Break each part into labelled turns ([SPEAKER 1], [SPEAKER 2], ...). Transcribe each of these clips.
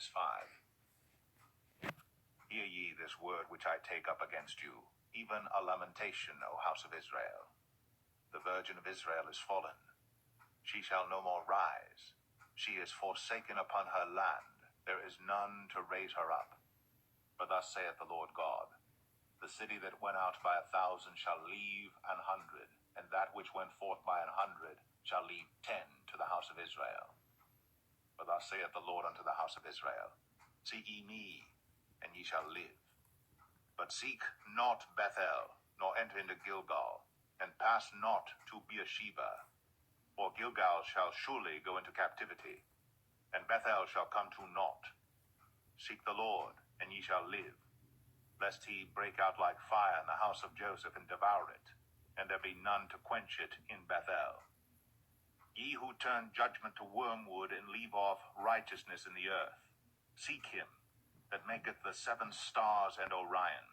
[SPEAKER 1] Amos 5. Hear ye this word which I take up against you, even a lamentation, O house of Israel. The virgin of Israel is fallen. She shall no more rise. She is forsaken upon her land. There is none to raise her up. For thus saith the Lord God, the city that went out by 1,000 shall leave 100, and that which went forth by 100 shall leave 10 to the house of Israel. For thus saith the Lord unto the house of Israel, seek ye me, and ye shall live. But seek not Bethel, nor enter into Gilgal, and pass not to Beersheba. For Gilgal shall surely go into captivity, and Bethel shall come to naught. Seek the Lord, and ye shall live, lest he break out like fire in the house of Joseph, and devour it, and there be none to quench it in Bethel. Ye who turn judgment to wormwood, and leave off righteousness in the earth, seek him that maketh the 7 stars and Orion,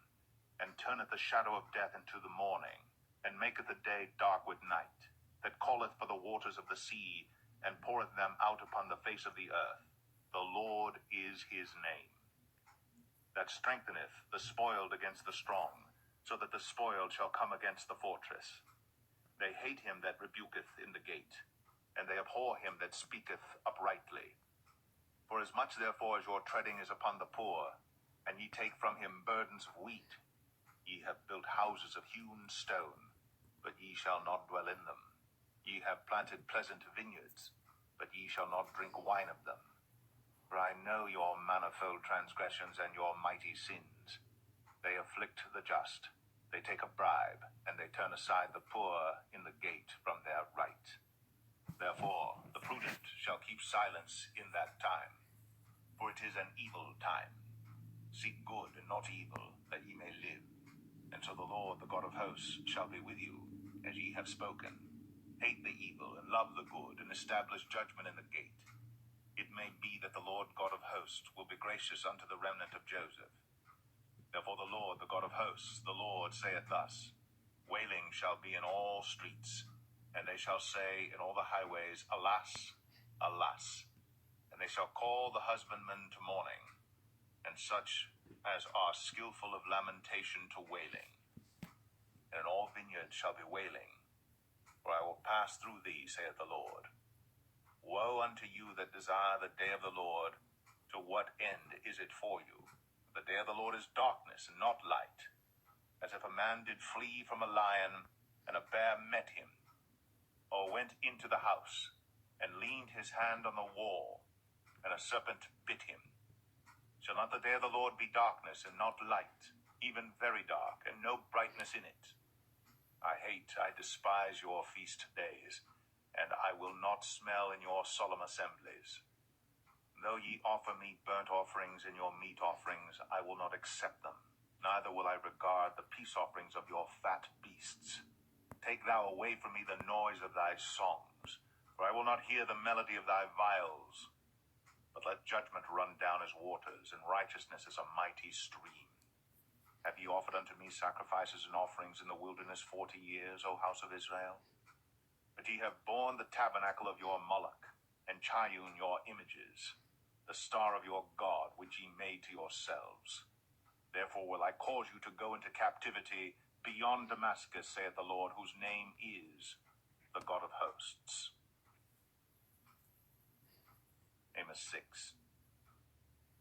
[SPEAKER 1] and turneth the shadow of death into the morning, and maketh the day dark with night, that calleth for the waters of the sea, and poureth them out upon the face of the earth. The Lord is his name. That strengtheneth the spoiled against the strong, so that the spoiled shall come against the fortress. They hate him that rebuketh in the gate, and they abhor him that speaketh uprightly. For as much therefore as your treading is upon the poor, and ye take from him burdens of wheat, ye have built houses of hewn stone, but ye shall not dwell in them. Ye have planted pleasant vineyards, but ye shall not drink wine of them. For I know your manifold transgressions and your mighty sins. They afflict the just, they take a bribe, and they turn aside the poor in the gate from their right. Therefore the prudent shall keep silence in that time, for it is an evil time. Seek good and not evil, that ye may live. And so the Lord, the God of hosts, shall be with you, as ye have spoken. Hate the evil, and love the good, and establish judgment in the gate. It may be that the Lord God of hosts will be gracious unto the remnant of Joseph. Therefore the Lord, the God of hosts, the Lord saith thus, wailing shall be in all streets, and they shall say in all the highways, Alas, alas. And they shall call the husbandman to mourning, and such as are skillful of lamentation to wailing. And in all vineyards shall be wailing, for I will pass through thee, saith the Lord. Woe unto you that desire the day of the Lord! To what end is it for you? The day of the Lord is darkness and not light, as if a man did flee from a lion, and a bear met him, or went into the house, and leaned his hand on the wall, and a serpent bit him. Shall not the day of the Lord be darkness and not light, even very dark, and no brightness in it? I despise your feast days, and I will not smell in your solemn assemblies. Though ye offer me burnt offerings and your meat offerings, I will not accept them, neither will I regard the peace offerings of your fat beasts. Take thou away from me the noise of thy songs, for I will not hear the melody of thy viols. But let judgment run down as waters, and righteousness as a mighty stream. Have ye offered unto me sacrifices and offerings in the wilderness 40 years, O house of Israel? But ye have borne the tabernacle of your Moloch, and Chiun your images, the star of your God, which ye made to yourselves. Therefore will I cause you to go into captivity beyond Damascus, saith the Lord, whose name is the God of hosts. Amos 6.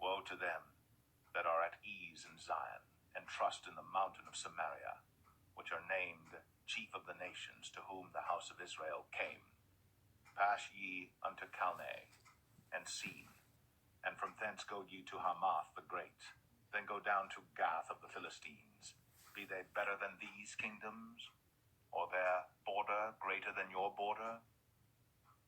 [SPEAKER 1] Woe to them that are at ease in Zion, and trust in the mountain of Samaria, which are named chief of the nations, to whom the house of Israel came. Pass ye unto Calneh, and see, and from thence go ye to Hamath the great, then go down to Gath of the Philistines. Be they better than these kingdoms? Or their border greater than your border?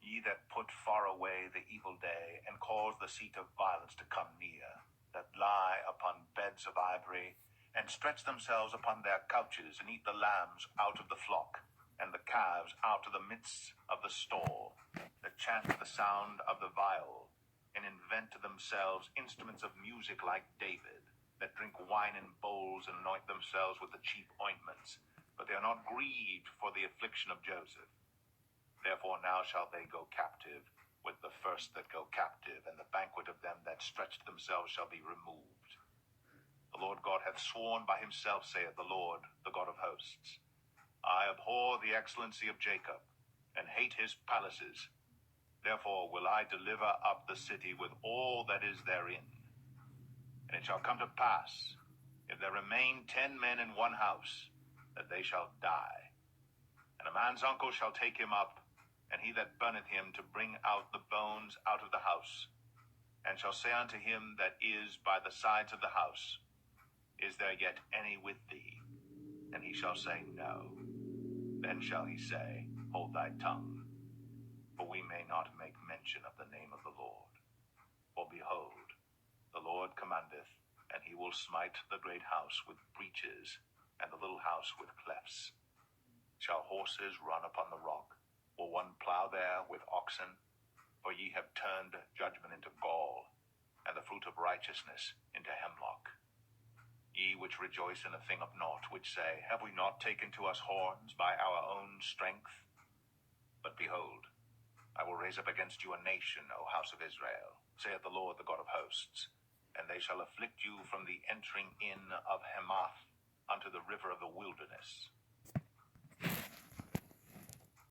[SPEAKER 1] Ye that put far away the evil day, and cause the seat of violence to come near, that lie upon beds of ivory, and stretch themselves upon their couches, and eat the lambs out of the flock, and the calves out of the midst of the stall, that chant the sound of the viol, and invent to themselves instruments of music like David, that drink wine in bowls, and anoint themselves with the cheap ointments, but they are not grieved for the affliction of Joseph. Therefore now shall they go captive, with the first that go captive, and the banquet of them that stretch themselves shall be removed. The Lord God hath sworn by himself, saith the Lord, the God of hosts. I abhor the excellency of Jacob, and hate his palaces. Therefore will I deliver up the city with all that is therein. And it shall come to pass, if there remain 10 men in one house, that they shall die. And a man's uncle shall take him up, and he that burneth him, to bring out the bones out of the house, and shall say unto him that is by the sides of the house, Is there yet any with thee? And he shall say, No. Then shall he say, Hold thy tongue, for we may not make mention of the name of the Lord. For behold, the Lord commandeth, and he will smite the great house with breaches, and the little house with clefts. Shall horses run upon the rock? Will one plow there with oxen? For ye have turned judgment into gall, and the fruit of righteousness into hemlock. Ye which rejoice in a thing of naught, which say, Have we not taken to us horns by our own strength? But behold, I will raise up against you a nation, O house of Israel, saith the Lord, the God of hosts, and they shall afflict you from the entering in of Hamath unto the river of the wilderness.